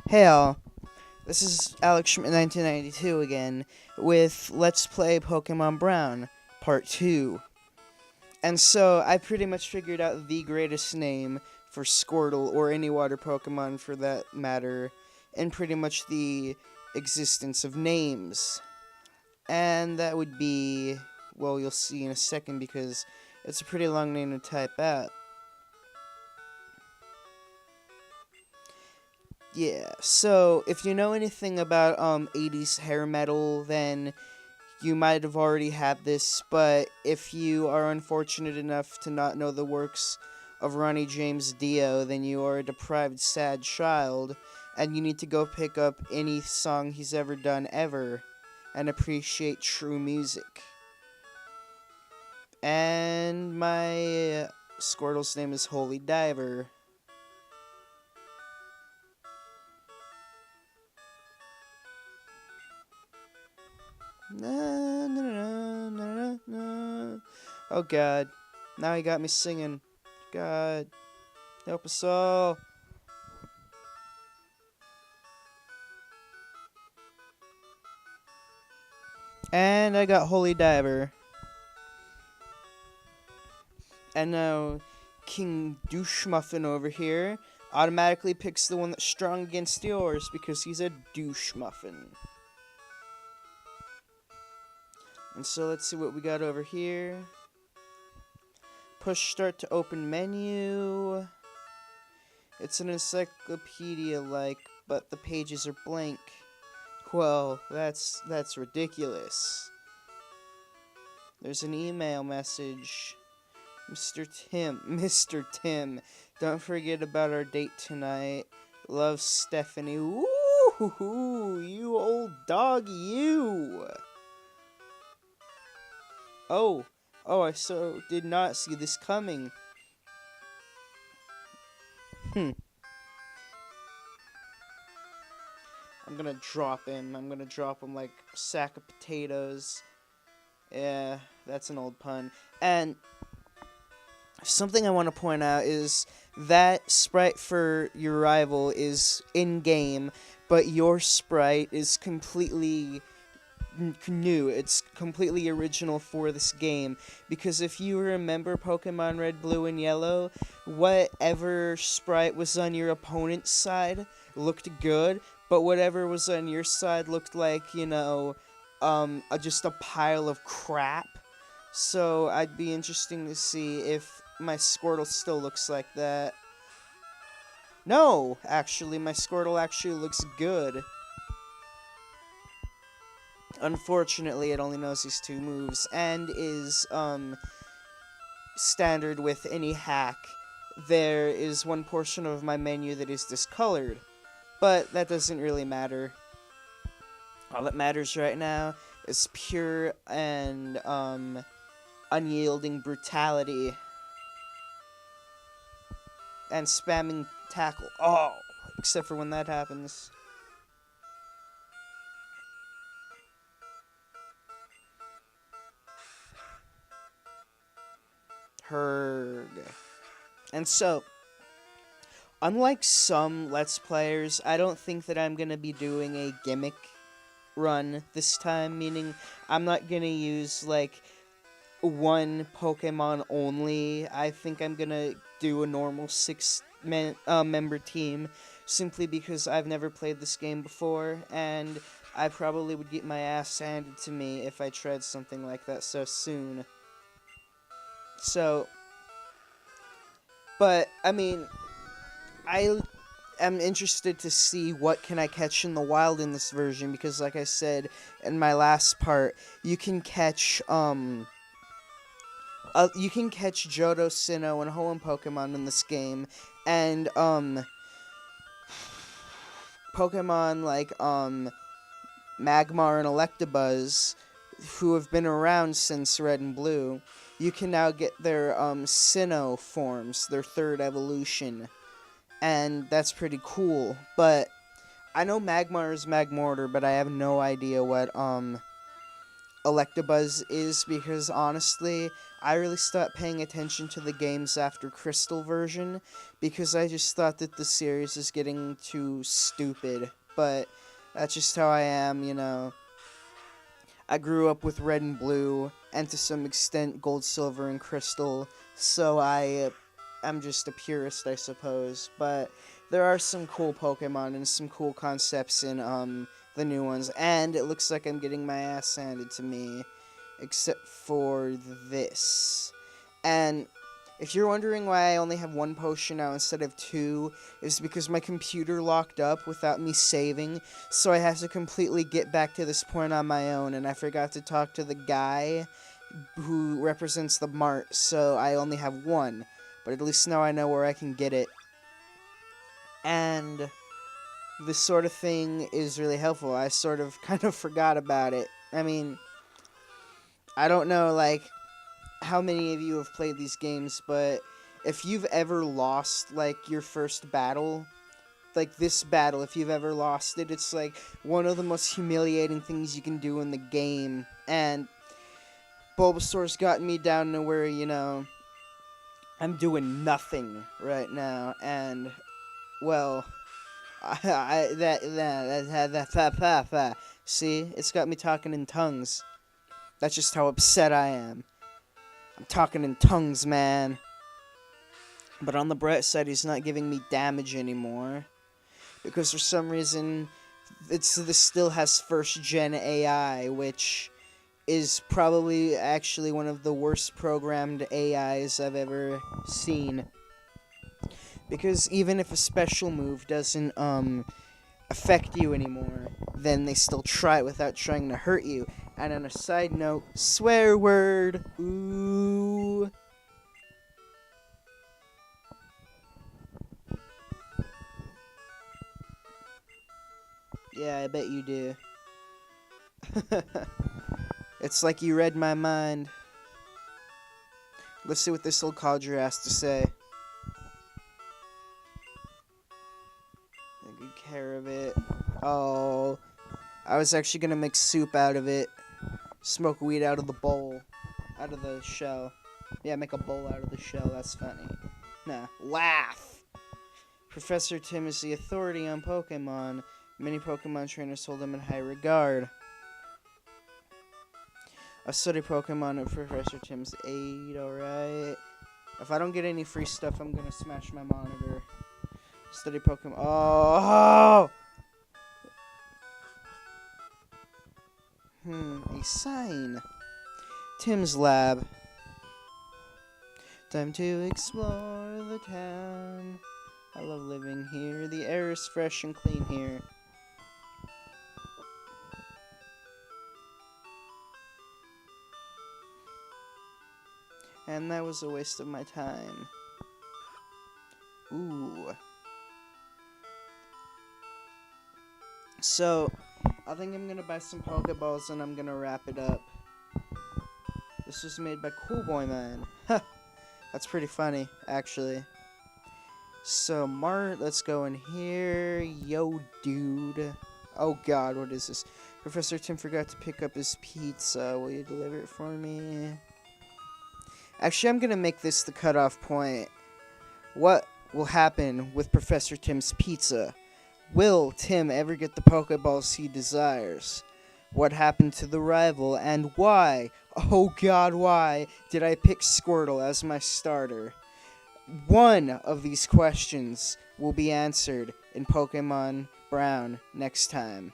Hey all, this is Alex from 1992 again with Let's Play Pokemon Brown, Part 2. And so, I pretty much figured out the greatest name for Squirtle, or any water Pokemon for that matter, in pretty much the existence of names. And that would be, well, you'll see in a second because it's a pretty long name to type out. Yeah, so if you know anything about 80s hair metal, then you might have already had this, but if you are unfortunate enough to not know the works of Ronnie James Dio, then you are a deprived, sad child, and you need to go pick up any song he's ever done ever, and appreciate true music. And my Squirtle's name is Holy Diver. Na, na, na, na, na, na. Oh god. Now he got me singing. God. Help us all. And I got Holy Diver. And now King Douche Muffin over here automatically picks the one that's strong against yours because he's a douche muffin. And so let's see what we got over here. Push start to open menu. It's an encyclopedia-like, but the pages are blank. Well, that's ridiculous. There's an email message. Mr. Tim, don't forget about our date tonight. Love, Stephanie. Ooh, you old dog, you. Oh, I so did not see this coming. I'm gonna drop him. I'm gonna drop him like a sack of potatoes. Yeah, that's an old pun. And something I want to point out is that sprite for your rival is in-game, but your sprite is completely new. It's completely original for this game, because if you remember Pokemon Red, Blue, and Yellow, whatever sprite was on your opponent's side looked good, but whatever was on your side looked like, just a pile of crap. So I'd be interesting to see if my Squirtle still looks like that. No, actually, my Squirtle actually looks good. Unfortunately, it only knows these two moves, and is, standard with any hack. There is one portion of my menu that is discolored, but that doesn't really matter. All that matters right now is pure and, unyielding brutality. And spamming tackle. Oh! Except for when that happens. Herg. And so, unlike some Let's Players, I don't think that I'm going to be doing a gimmick run this time, meaning I'm not going to use, like, one Pokemon only. I think I'm going to do a normal member team, simply because I've never played this game before, and I probably would get my ass handed to me if I tried something like that so soon. So, but, I mean, I am interested to see what can I catch in the wild in this version, because like I said in my last part, you can catch Johto, Sinnoh, and Hoenn Pokemon in this game, and, Pokemon like, Magmar and Electabuzz, who have been around since Red and Blue, you can now get their, Sinnoh forms, their third evolution, and that's pretty cool. But I know Magmar is Magmortar, but I have no idea what, Electabuzz is, because honestly, I really stopped paying attention to the games after Crystal version because I just thought that the series is getting too stupid. But that's just how I am, you know. I grew up with Red and Blue, and to some extent Gold, Silver, and Crystal, so I'm just a purist, I suppose. But there are some cool Pokemon and some cool concepts in the new ones, and it looks like I'm getting my ass handed to me, except for this. And if you're wondering why I only have one potion now instead of two, it's because my computer locked up without me saving, so I have to completely get back to this point on my own, and I forgot to talk to the guy who represents the mart, so I only have one. But at least now I know where I can get it. And this sort of thing is really helpful. I sort of kind of forgot about it. I mean, I don't know, like, how many of you have played these games, but if you've ever lost, like, your first battle, like this battle, if you've ever lost it, it's, like, one of the most humiliating things you can do in the game, and Bulbasaur's gotten me down to where, you know, I'm doing nothing right now, and, well, see, it's got me talking in tongues. That's just how upset I am. I'm talking in tongues, man. But on the bright side, he's not giving me damage anymore. Because for some reason, this still has first-gen AI, which is probably actually one of the worst programmed AIs I've ever seen. Because even if a special move doesn't affect you anymore, then they still try it without trying to hurt you. And on a side note, swear word. Ooh. Yeah, I bet you do. It's like you read my mind. Let's see what this old codger has to say. Take good care of it. Oh, I was actually gonna make soup out of it. Smoke weed out of the bowl. Out of the shell. Yeah, make a bowl out of the shell. That's funny. Nah, laugh! Professor Tim is the authority on Pokemon. Many Pokemon trainers hold him in high regard. I study Pokemon at Professor Tim's aid, alright? If I don't get any free stuff, I'm gonna smash my monitor. Study Pokemon. Oh! A sign. Tim's lab. Time to explore the town. I love living here. The air is fresh and clean here. And that was a waste of my time. Ooh. So, I think I'm gonna buy some Pokeballs and I'm gonna wrap it up. This was made by Cool Boy Man. Ha! That's pretty funny, actually. So, Mart, let's go in here. Yo, dude. Oh god, what is this? Professor Tim forgot to pick up his pizza. Will you deliver it for me? Actually, I'm gonna make this the cutoff point. What will happen with Professor Tim's pizza? Will Tim ever get the Pokeballs he desires? What happened to the rival, and why? Oh god, why did I pick Squirtle as my starter? One of these questions will be answered in Pokemon Brown next time.